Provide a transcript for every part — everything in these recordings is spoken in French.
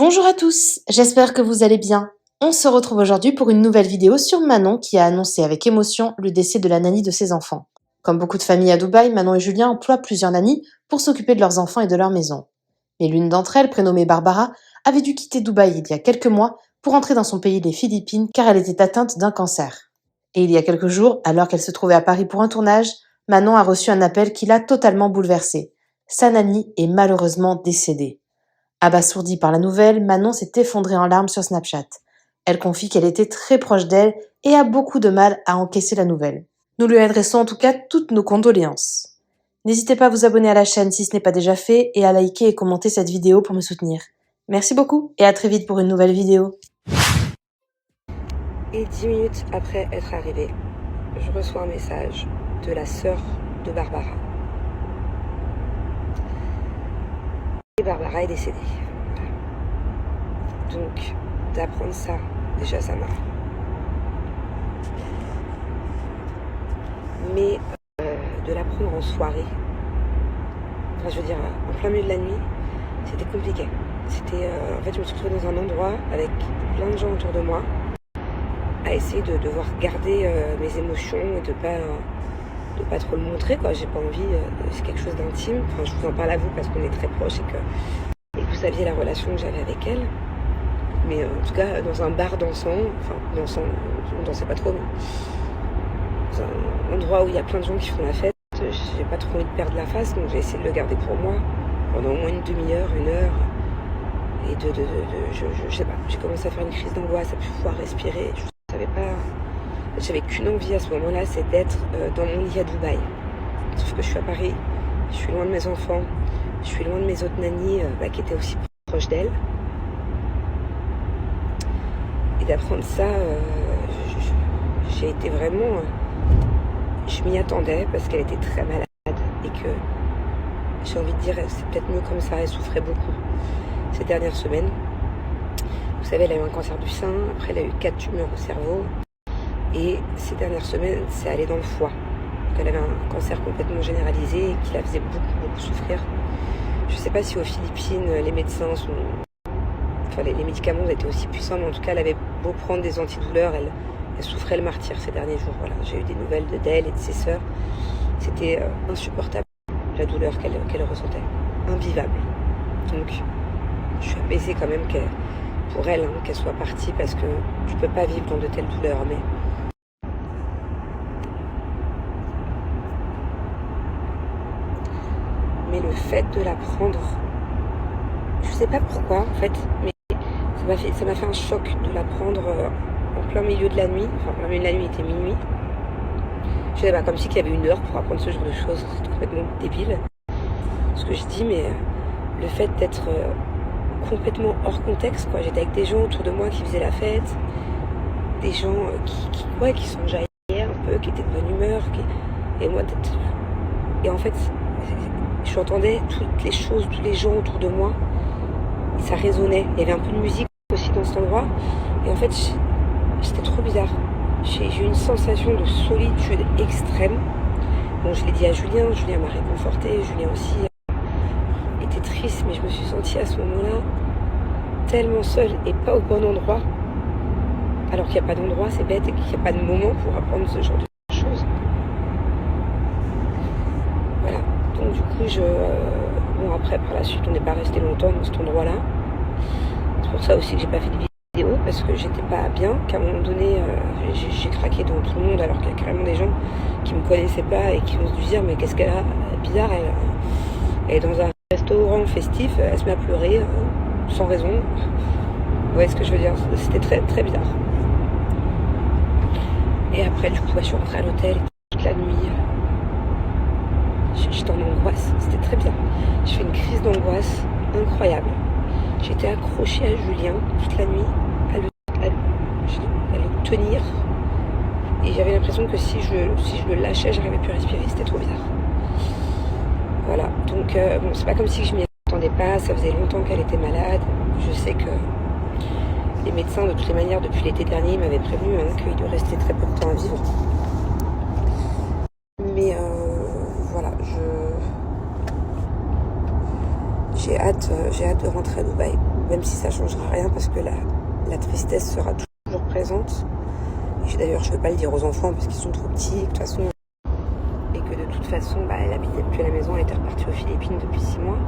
Bonjour à tous, j'espère que vous allez bien. On se retrouve aujourd'hui pour une nouvelle vidéo sur Manon qui a annoncé avec émotion le décès de la nanny de ses enfants. Comme beaucoup de familles à Dubaï, Manon et Julien emploient plusieurs nannies pour s'occuper de leurs enfants et de leur maison. Mais l'une d'entre elles, prénommée Barbara, avait dû quitter Dubaï il y a quelques mois pour entrer dans son pays, les Philippines, car elle était atteinte d'un cancer. Et il y a quelques jours, alors qu'elle se trouvait à Paris pour un tournage, Manon a reçu un appel qui l'a totalement bouleversée. Sa nanny est malheureusement décédée. Abasourdie par la nouvelle, Manon s'est effondrée en larmes sur Snapchat. Elle confie qu'elle était très proche d'elle et a beaucoup de mal à encaisser la nouvelle. Nous lui adressons en tout cas toutes nos condoléances. N'hésitez pas à vous abonner à la chaîne si ce n'est pas déjà fait et à liker et commenter cette vidéo pour me soutenir. Merci beaucoup et à très vite pour une nouvelle vidéo. Et 10 minutes après être arrivée, je reçois un message de la sœur de Barbara. Et Barbara est décédée. Donc, d'apprendre ça, déjà ça m'a. Mais de l'apprendre en soirée, enfin je veux dire en plein milieu de la nuit, c'était compliqué. En fait je me suis retrouvée dans un endroit avec plein de gens autour de moi, à essayer de devoir garder mes émotions et de pas trop le montrer, quoi. J'ai pas envie, c'est quelque chose d'intime. Enfin, je vous en parle à vous parce qu'on est très proches et que vous saviez la relation que j'avais avec elle. Mais en tout cas, dans un bar dansant, on dansait pas trop, mais dans un endroit où il y a plein de gens qui font la fête, j'ai pas trop envie de perdre la face, donc j'ai essayé de le garder pour moi pendant au moins une demi-heure, une heure. Et je sais pas, j'ai commencé à faire une crise d'angoisse, à plus pouvoir respirer. Je savais pas. J'avais qu'une envie à ce moment-là, c'est d'être dans mon lit à Dubaï. Sauf que je suis à Paris, je suis loin de mes enfants, je suis loin de mes autres nannies qui étaient aussi proches d'elle. Et d'apprendre ça, j'ai été vraiment... je m'y attendais parce qu'elle était très malade et que j'ai envie de dire, c'est peut-être mieux comme ça, elle souffrait beaucoup ces dernières semaines. Vous savez, elle a eu un cancer du sein, après elle a eu 4 tumeurs au cerveau. Et ces dernières semaines, c'est allé dans le foie. Donc elle avait un cancer complètement généralisé et qui la faisait beaucoup souffrir. Je ne sais pas si aux Philippines, les médecins sont... Enfin, les médicaments étaient aussi puissants, mais en tout cas, elle avait beau prendre des antidouleurs, elle souffrait le martyre ces derniers jours. Voilà. J'ai eu des nouvelles d'elle et de ses sœurs. C'était insupportable, la douleur qu'elle ressentait. Invivable. Donc, je suis apaisée quand même pour elle, qu'elle soit partie, parce que tu peux pas vivre dans de telles douleurs. Mais le fait de la prendre, je sais pas pourquoi en fait, mais ça m'a fait un choc de la prendre en plein milieu de la nuit. Enfin, en plein milieu de la nuit, il était minuit. Je sais pas, comme si il y avait une heure pour apprendre ce genre de choses. C'est complètement débile ce que je dis, mais le fait d'être complètement hors contexte, quoi. J'étais avec des gens autour de moi qui faisaient la fête, des gens qui s'enjaillaient un peu, qui étaient de bonne humeur, et moi d'être... Et en fait, j'entendais toutes les choses, tous les gens autour de moi, et ça résonnait. Il y avait un peu de musique aussi dans cet endroit, et en fait, c'était trop bizarre. J'ai eu une sensation de solitude extrême. Bon, je l'ai dit à Julien m'a réconforté, Julien aussi était triste, mais je me suis sentie à ce moment-là tellement seule et pas au bon endroit. Alors qu'il n'y a pas d'endroit, c'est bête, et qu'il n'y a pas de moment pour apprendre ce genre de choses. Voilà, donc du coup, bon après, par la suite, on n'est pas resté longtemps dans cet endroit-là. C'est pour ça aussi que j'ai pas fait de vidéo, parce que j'étais pas bien, qu'à un moment donné, j'ai craqué devant tout le monde, alors qu'il y a carrément des gens qui me connaissaient pas et qui vont se dire, mais qu'est-ce qu'elle a bizarre, elle est dans un restaurant festif, elle se met à pleurer, sans raison. Vous voyez ce que je veux dire? C'était très très bizarre. Et après, du coup, je suis rentrée à l'hôtel toute la nuit. J'étais en angoisse, c'était très bizarre. J'ai fait une crise d'angoisse incroyable. J'étais accrochée à Julien toute la nuit, à le tenir. Et j'avais l'impression que si je le lâchais, j'arrivais plus à respirer. C'était trop bizarre. Voilà, donc bon, c'est pas comme si je m'y attendais pas. Ça faisait longtemps qu'elle était malade. Je sais que les médecins, de toutes les manières, depuis l'été dernier, m'avaient prévenu qu'il lui restait très peu de temps à vivre. Mais voilà, j'ai hâte j'ai hâte de rentrer à Dubaï, même si ça changera rien parce que la tristesse sera toujours présente. D'ailleurs, je ne peux pas le dire aux enfants parce qu'ils sont trop petits et que de toute façon, elle habitait plus à la maison, elle était repartie aux Philippines depuis 6 mois.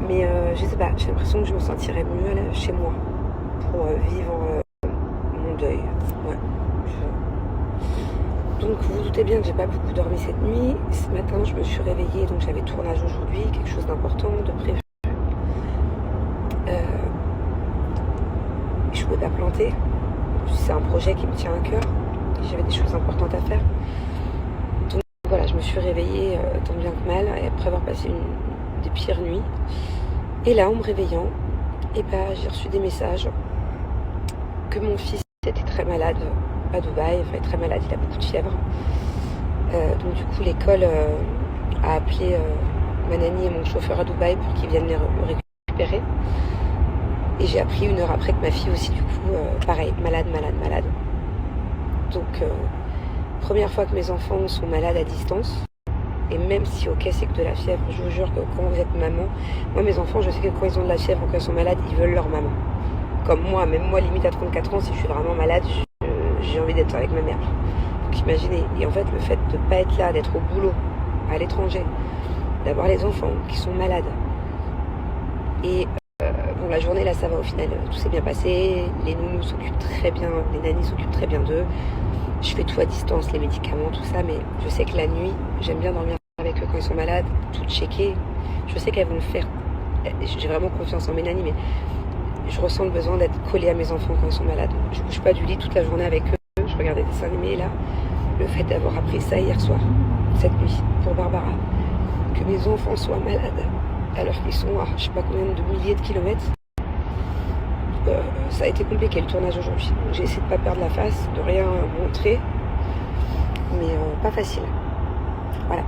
Mais je sais pas, j'ai l'impression que je me sentirais mieux chez moi pour vivre mon deuil. Ouais. Donc vous vous doutez bien que j'ai pas beaucoup dormi cette nuit. Ce matin, je me suis réveillée, donc j'avais tournage aujourd'hui, quelque chose d'important, de prévu. Je pouvais pas planter. C'est un projet qui me tient à cœur. J'avais des choses importantes à faire. Donc voilà, je me suis réveillée tant bien que mal, et après avoir passé une des pires nuits. Et là, en me réveillant, j'ai reçu des messages que mon fils était très malade à Dubaï, enfin très malade, il a beaucoup de fièvre. Donc du coup, l'école a appelé ma nanny et mon chauffeur à Dubaï pour qu'ils viennent le récupérer. Et j'ai appris 1 heure après que ma fille aussi, du coup, pareil, malade. Donc, première fois que mes enfants sont malades à distance. Et même si, ok, c'est que de la fièvre, je vous jure que quand vous êtes maman, moi, mes enfants, je sais que quand ils ont de la fièvre ou quand ils sont malades, ils veulent leur maman. Comme moi, même moi, limite à 34 ans, si je suis vraiment malade, j'ai envie d'être avec ma mère. Donc, imaginez. Et en fait, le fait de ne pas être là, d'être au boulot, à l'étranger, d'avoir les enfants qui sont malades. Et bon, la journée, là, ça va au final. Tout s'est bien passé. Les nounous s'occupent très bien, les nannies s'occupent très bien d'eux. Je fais tout à distance, les médicaments, tout ça, mais je sais que la nuit, j'aime bien dormir avec eux quand ils sont malades, tout checker. Je sais qu'elles vont le faire. J'ai vraiment confiance en mes nannies, mais je ressens le besoin d'être collée à mes enfants quand ils sont malades. Je bouge pas du lit toute la journée avec eux. Je regardais des dessins animés, là. Le fait d'avoir appris ça hier soir, cette nuit, pour Barbara, que mes enfants soient malades, alors qu'ils sont à je sais pas combien de milliers de kilomètres, ça a été compliqué le tournage aujourd'hui. J'ai essayé de pas perdre la face, de rien montrer, mais pas facile. Voilà.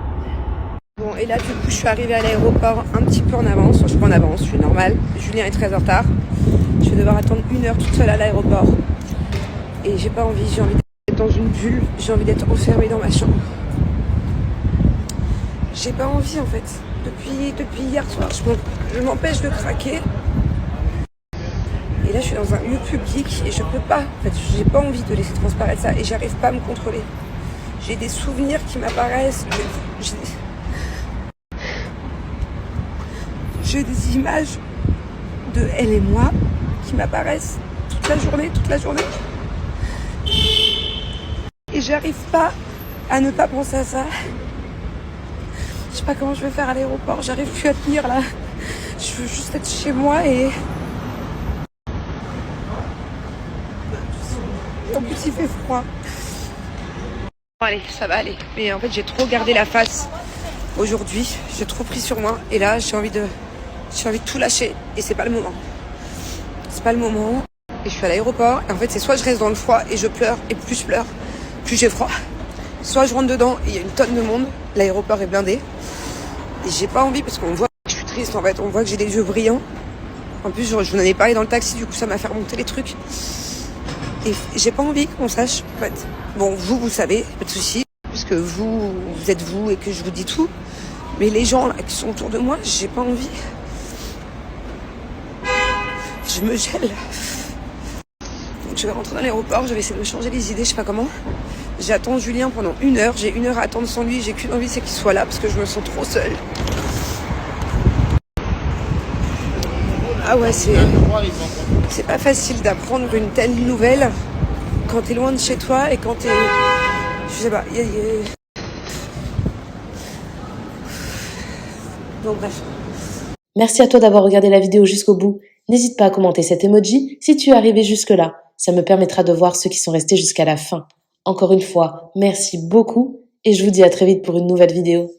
Bon, et là, du coup, je suis arrivée à l'aéroport un petit peu en avance. Je suis pas en avance, je suis normale. Julien est très en retard. Je vais devoir attendre 1 heure toute seule à l'aéroport. Et j'ai pas envie, j'ai envie d'être dans une bulle, j'ai envie d'être enfermée dans ma chambre. J'ai pas envie, en fait. Depuis hier soir, je m'empêche de craquer. Et là, je suis dans un lieu public et je peux pas. En fait, j'ai pas envie de laisser transparaître ça et j'arrive pas à me contrôler. J'ai des souvenirs qui m'apparaissent. J'ai des images de elle et moi qui m'apparaissent toute la journée. Et j'arrive pas à ne pas penser à ça. Je sais pas comment je vais faire à l'aéroport. J'arrive plus à tenir là. Je veux juste être chez moi et... En plus, il fait froid. Bon, allez, ça va aller. Mais en fait, j'ai trop gardé la face aujourd'hui. J'ai trop pris sur moi. Et là, j'ai envie de tout lâcher. Et c'est pas le moment. C'est pas le moment. Et je suis à l'aéroport. Et en fait, c'est soit je reste dans le froid et je pleure. Et plus je pleure, plus j'ai froid. Soit je rentre dedans et il y a une tonne de monde. L'aéroport est blindé. Et j'ai pas envie parce qu'on voit que je suis triste en fait. On voit que j'ai des yeux brillants. En plus, je vous en ai parlé dans le taxi. Du coup, ça m'a fait remonter les trucs. Et j'ai pas envie qu'on sache, en fait. Bon, vous savez, pas de souci, puisque vous êtes vous et que je vous dis tout. Mais les gens là qui sont autour de moi, j'ai pas envie. Je me gèle. Donc je vais rentrer dans l'aéroport, je vais essayer de me changer les idées, je sais pas comment. J'attends Julien pendant 1 heure, j'ai 1 heure à attendre sans lui, j'ai qu'une envie, c'est qu'il soit là, parce que je me sens trop seule. Ah ouais, c'est pas facile d'apprendre une telle nouvelle quand t'es loin de chez toi et quand t'es... Je sais pas, Donc bref. Merci à toi d'avoir regardé la vidéo jusqu'au bout. N'hésite pas à commenter cet emoji si tu es arrivé jusque-là. Ça me permettra de voir ceux qui sont restés jusqu'à la fin. Encore une fois, merci beaucoup et je vous dis à très vite pour une nouvelle vidéo.